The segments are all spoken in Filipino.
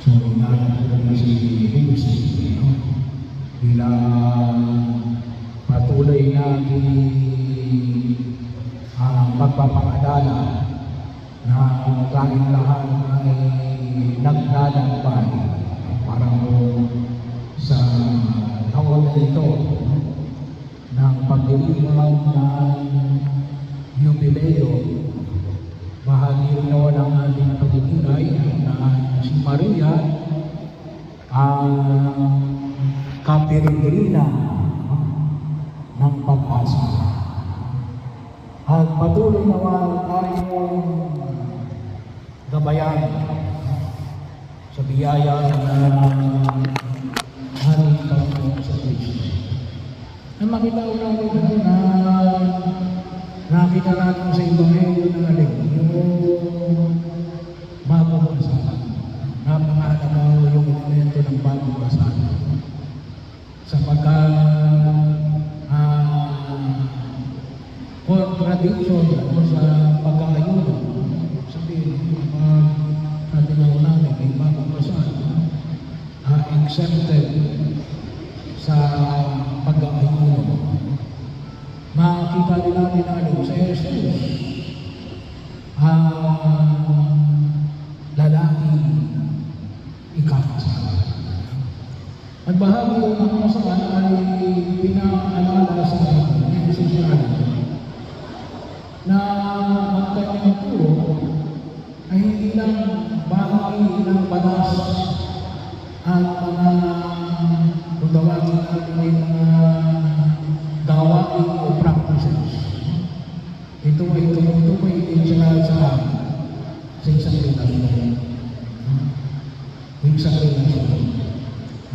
So, inaanak ko naman si Lucy, no? Bilang patuloy natin magpapakadala na tayong lahat ay nagdadampay para sa taon na ito ng pagdiriwang ng Jubileo. Bahagi rin naman ang ating pagdiriwang na si Maria ang kaperegrina ng pag-asa. At patuloy naman tayong gabayan sa biyaya ng ating Panginoon sa Kristo. Na makita ko natin na nakita natin sa Ebanghelyo ng alin, yung bagong kasal. Napakahalaga yung elemento ng bagong kasal. Sapagkat contradiction sa pag-aayuno. Sabihin, sabi nga namin, may bagong kasal, exempted sa pag-aayuno. Makikita rin natin natin sa Jesus, lalaki ikakasal. At bahagi ng kasal ay pinaalala sa atin ng Jesus na ang kanyang turo ay hindi lang bahagi ng batas at mga tawagin natin ay mga gawain o practices. Ito ay tumutukoy din siya sa isang relasyon.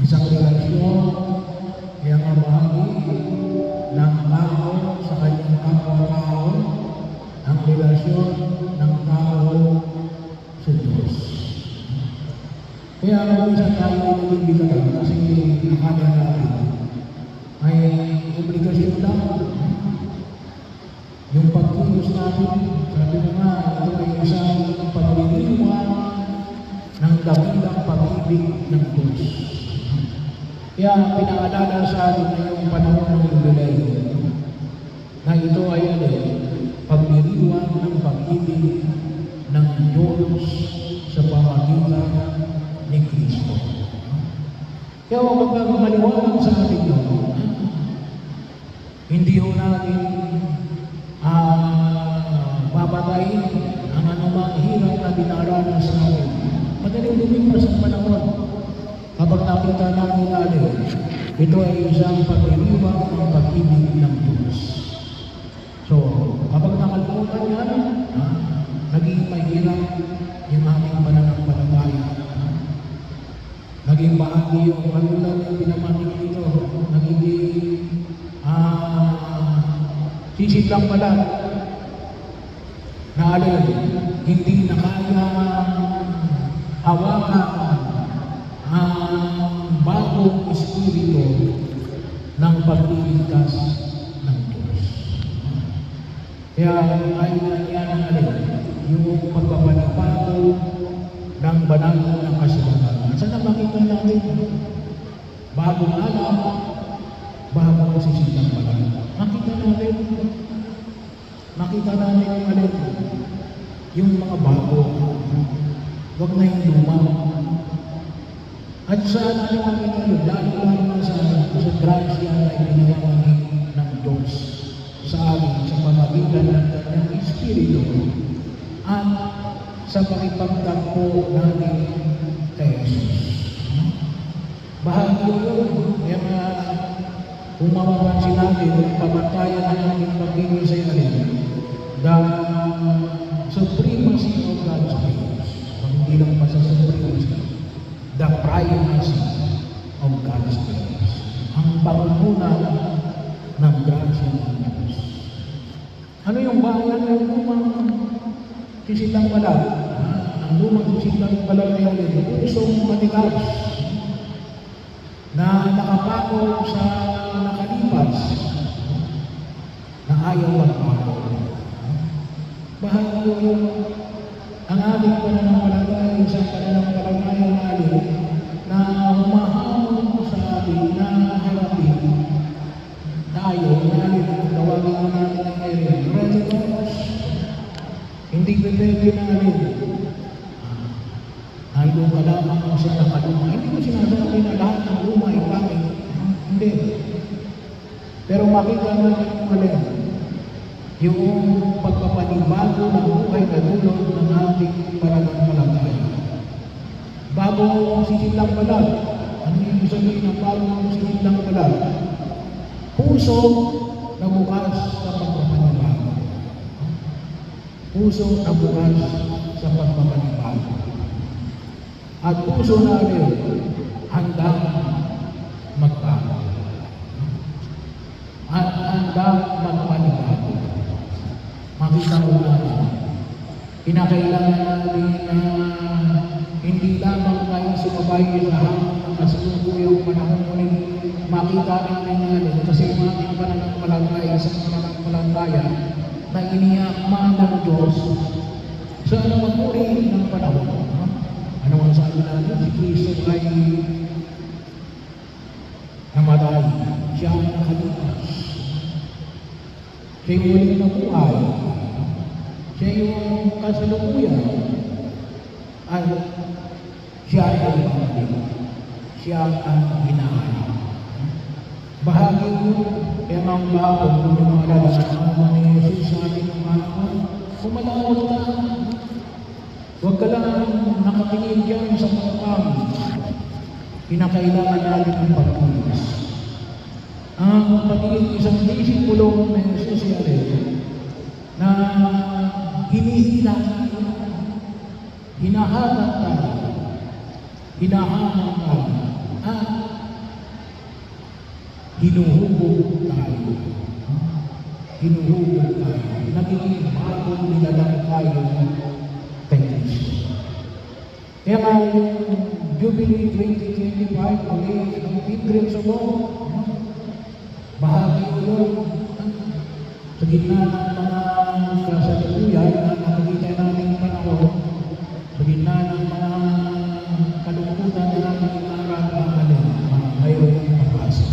Isang relasyon ay ang bahagi ng tao sa kanyang kapwa-tao, ang relasyon ng tao sa Diyos. Kaya minsan tayo ay nabibigatan kasi nakada natin ay obligasyon lang. Yung pagkilos natin, sabi mo nga, ito ay isang pagdiriwang ng dakilang pag-ibig ng Diyos. Kaya pinaalala sa atin na yung panahon ng Jubileo na ito ay pagdiriwang ng pag-ibig ng Diyos sa pamagitan ni Kristo. Kaya kapag maliwanag sa atin yun, hindi ho natin babatayin ang anumang hirap na dinaranas natin. Madaling lumipas ang panahon kapag nakita natin ito ay isang pagdiriwang ng pag-ibig ng Diyos. So, kapag nakalimutan yan, naging mahirap yung aming pananampalataya. Naging bahagi yung kalulan yung pinamanig dito. Nagiging sisid lang pala na hindi na kaya hawakan ang bagong espiritu ng pagliligtas ng Diyos. Kaya tayo na yan yung pagpapanibago ng banal ng kasulatan. Sana makita natin bagong alam, bagong sisid ng banal. Makita natin yung mga bago, huwag na yung luma. At saan natin lalo sa grasya na ibinawa ng Diyos sa amin sa pamagitan ng kanyang Espiritu at sa pakipagtagpo natin kay Jesus. Bahagi yun, kaya kung mapapansin natin ang pamatayan ng ating pagiging sa the supremacy of God's grace. Hindi lang pa sa supremacy, the primacy of God's grace. Ang pangunguna ng grasya ng Diyos. Ano yung bayan ng lumang sisitang balag? Ang lumang sisitang balag na yun, pusong matigas na nakapako sa nakalipas na ayaw magbago. Bahagi yung ang ating pananampalataya, isang pananampalataya na Nandun ka lamang sa nakaluma. Hindi ko sinasabi na lahat ng luma ay pangit. Hindi. Pero makita natin yung alin. Yung pagpapanibago ng buhay na dulot ng ating pananampalataya. Bagong sisidlang balat. Ano yung sabihin ng bagong sisidlang balat? Puso na bukas sa pagpapanibago. Puso na bukas sa pagpapanibago. At puso na rin handang magbago. At handang magpanibago. Makita ko natin. Kinakailangan natin na hindi lamang tayo sumabay sa hamon ng kasalukuyang panahon, ngunit makita natin kasi yung ating pananampalataya sa pananampalataya na iniakma ng Diyos sa anumang uri ng panahon. Ano ang sabi natin? Si Kristo ay namatay. Siya ang nakalipas. Siya yung muling nabuhay. Siya yung kasalukuyan. At siya ay pamalik. Siya ang hinahanap. Bahagi mo, kaya nga ang bahagi kung yung mga lalakad ni Jesus sa ating mga kumalawag ka. Huwag ka lang nakatingin dyan sa pagpang. Kinakailangan natin ang pagkilis. Ang pagiging isang disipulo na Jesus na hinihila, hinahanap tayo, hinahanap tayo, at hinuhubog tayo. Hinuhubog tayo. Nagiging bagong nilalang tayo kay Kristo. Kaya nga yung Jubilee 2025, ulit ang Pilgrims of Lord, bahagi ko yun sa gitna ng mga kasalukuyan na nakikita namin panahon, sa gitna ng mga kalungkutan na namin nararamdaman mayroong pag-asa.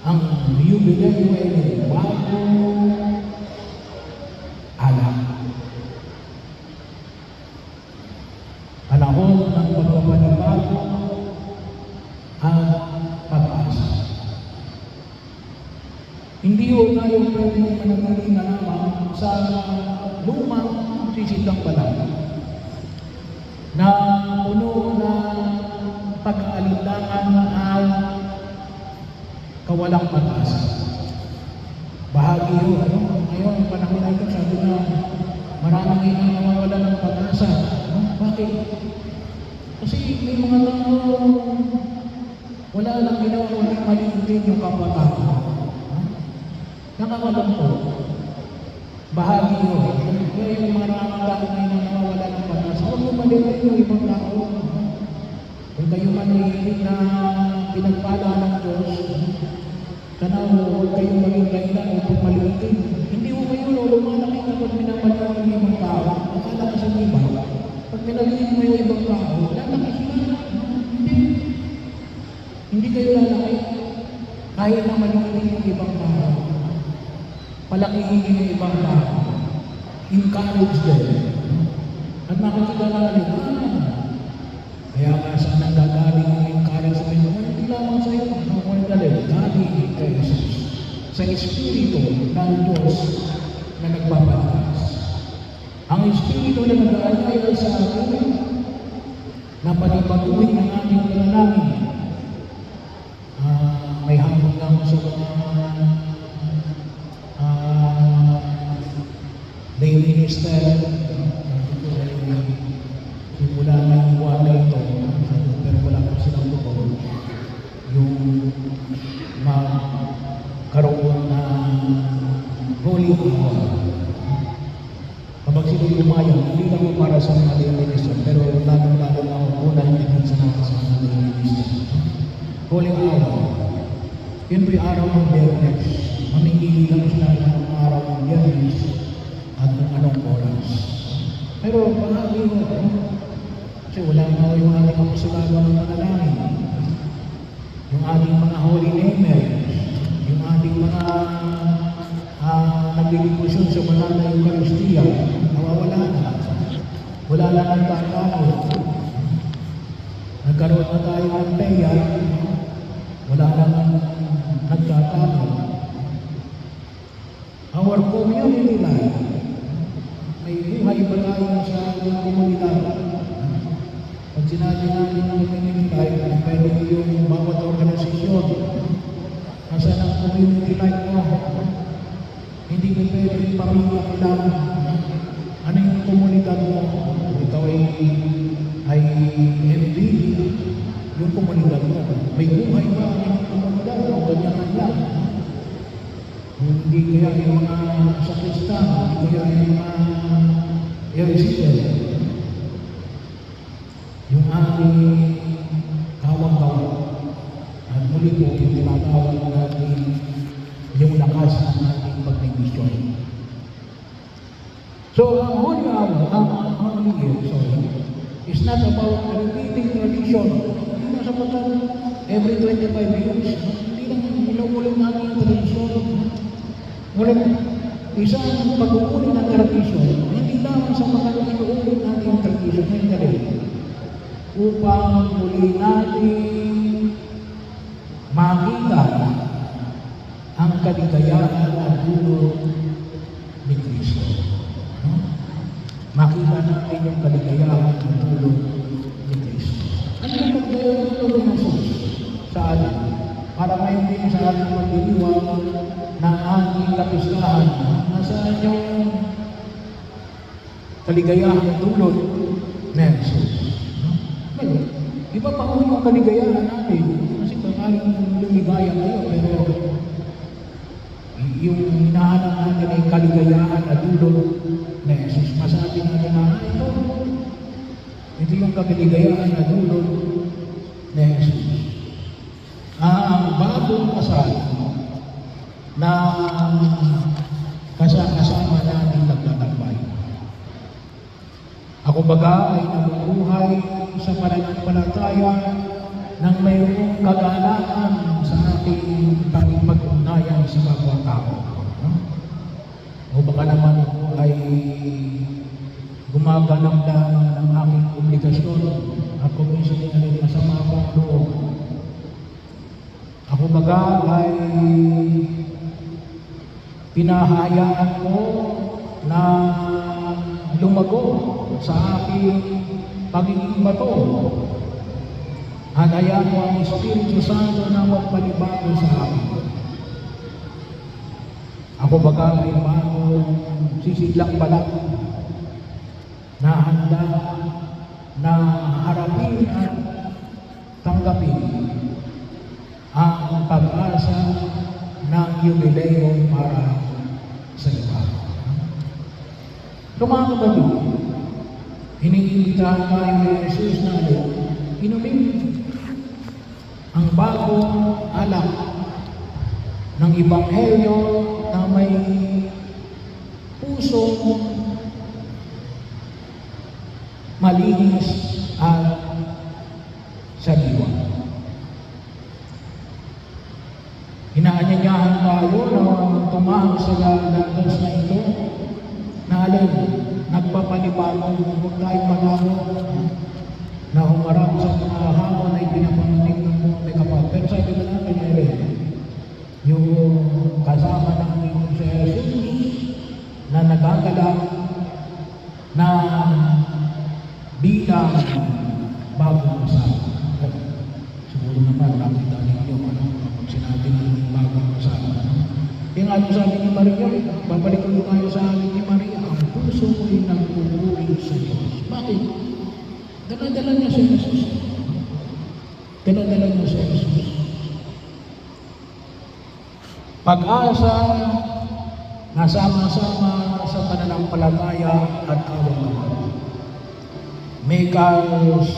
Ang Jubilee ay bagong alak. Panahon ng pagpapanibago at pag-asa. Hindi ho tayo pwedeng manatili na lamang sa lumang sisidlang balat na puno na pag-aalinlangan at kawalang pag-asa. Bahagi ho, ngayon, panahon na ito, sabi na maraming ang nawawala ng pag-asa. Bakit? Kasi may mga tao wala lang ginawa kundi malimutin yung kapwa-tao. Nakakalungkot. Bahagi yun. Kaya yung maraming tao ngayon na nawawala ng pag-asa, huwag mo malimutin yung ibang tao. Kung kayo manihilig na pinagpala ng Diyos, sana huwag kayong maging dahilan upang malimutin. Hindi mo kayo lumalaki kapag minamalimutin yung ibang tao. Akala ka sa iba. Pag minalimutin mo yung ibang tao, lalaki sila. Hindi kayo lalaki. Kahit na malimutin yung ibang tao. Palakihin yung ibang tao. Encourage them. At makikita natin, kaya nga saan ang gagaling yung encouragement mo? Hindi lamang sa'yo. Ano ko nagaling? Galing kay Jesus. Sa Espiritu ng Diyos na nagpapalakas. Ang Espiritu na nag-aanyaya sa atin na panibaguhin ng ating panalangin. May hamon lang sa mga lay minister. Simula na yung wala ito, pero wala pa silang lupon. Yung magkaroon na holy hour. Kapag sila pumayag, hindi lang para sa mga lay minister, pero lalo-lalo na ako unang higit sa mga lay minister. Holy hour. Yun po yung araw ng Biyernes. Mamingili lang sila ng araw ng Biyernes at kung anong oras. Pero bahagi mo, kasi wala na yung ating apostolado ng manalangin. Yung ating mga holy names, yung ating mga naglilipusyon sa banal na Eucharistia, nawawala na. wala na nagtatalo. Nagkaroon na tayo ng peya, wala na nagtatalo. Our community life, may buhay ba tayo sa ating komunidad? Pag sinabi natin ng community life, pwede yung bawat organisasyon, nasa ng community life mo, hindi ko pwede pamilya lang. Ano yung komunidad mo? Ikaw ay MD, yung komunidad mo. May buhay ba yung komunidad? O ganyan-ganyan. Hindi kaya yung mga sakristan, hindi kaya yung mga erisipel. Yung aming kawang-kawang. At muli po yung tinatawag natin yung lakas ng ating pagnegosyon. So, ang Holy Hour, Holy Year, is not about repeating tradition. Hindi na sapatan every 25 years. Hindi lang inuulit natin yung tradition. Ngunit, isang pag-uuli ng tradition, hindi lang sapatan inuulit natin yung tradition. Ngayon galing. Upang muli natin makita ang kaligayahan at dulo ni Kristo. Makita natin yung kaligayahan at dulo ni Kristo. Ano yung kaligayahan at dulo ni Jesus sa atin? Para ngayon din sa ating magdiriwang ng ating kapistahan, nasaan yung kaligayahan at dulo ni Jesus? Iba pa ho yung kaligayahan natin. Kasi pangaling lumigaya kayo, pero yung hinahanap natin ay kaligayahan at dulo na Jesus. Masabi natin na ito yung kaligayahan at dulo na Jesus. Ang bagong kasal na kasama natin nagtatagpay. Ako baga ay nabubuhay sa pananampalataya nang mayroong kagalakan sa ating pag-ugnayan sa kapwa-tao. O baka naman ako ay gumaganap lamang ng aking obligasyon. Ako minsan ay masama akong loob. Ako baga ay pinahayaan ko na lumago sa aking pagiging bato. At hayaan mo ang Espiritu Santo na magpanibago sa akin. Ako baga ay bagong sisidlang balat na handa na harapin at tanggapin ang pag-asa ng yubileo para sa iba. So mga kapatid, iniimbitahan tayo ni Jesus na inumin ang bagong alak ng Ebanghelyo na may pusong malinis at sariwa. Inaanyayahan tayo na tumahang sa landas na ito na alin, nagpapanibago, huwag tayong malago na humarap sa mga hamon na ipinapanganig ng mga may kapal. Pero sabi na natin, yung kasama namin si Jesus na nagagalak na bilang bagong kasama. Siguro naman, nakita ninyo kapag sinabi ng bagong kasama. Yung ano sabi ni Maria, babalik ko tayo sa akin ni Maria, ang puso ko'y nagpupuri sa Diyos. Bakit? Dala-dala niya si Jesus. Dala-dala niya si Jesus. Pag-asa na sama-sama sa pananampalataya at kawang-kawang. Makers,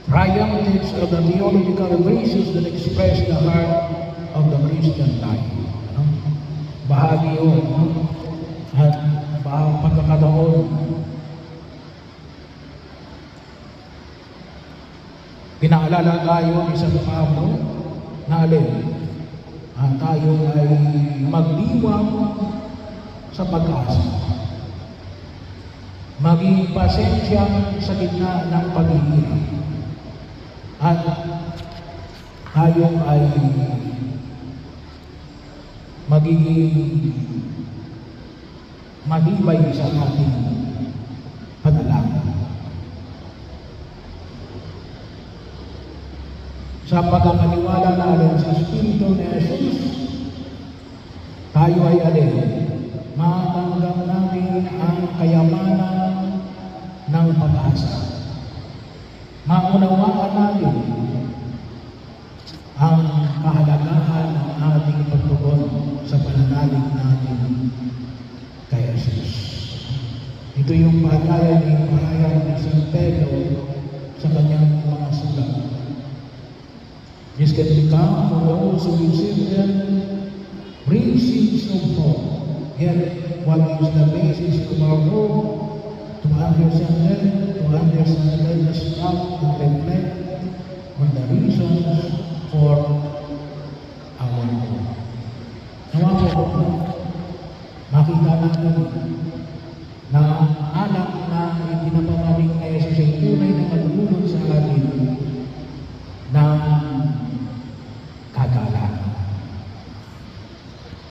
triumphs of the theological graces that express the heart of the Christian life. Bahagi yun. At pagkakataon, pinaalala tayo ni San Pablo na alin, tayo ay magdiwang sa pag-asa. maging pasensya sa gitna ng paghihirap. At tayo ay magiging matibay sa ating panalangin. Sa pagkakaniwala natin sa Espiritu ni Jesus, tayo ay alin, matanggap natin ang kayamanan ng pag-asa. Maunawaan natin ang kahalagahan ng ating pagtugon sa pananalig natin kay Jesus. Ito yung pahayag ni San Pedro sa kanyang mga sulat. This can become for those who receive them real seeds of hope. Yet, what is the basis of our hope? To understand them, to understand them, to stop and reflect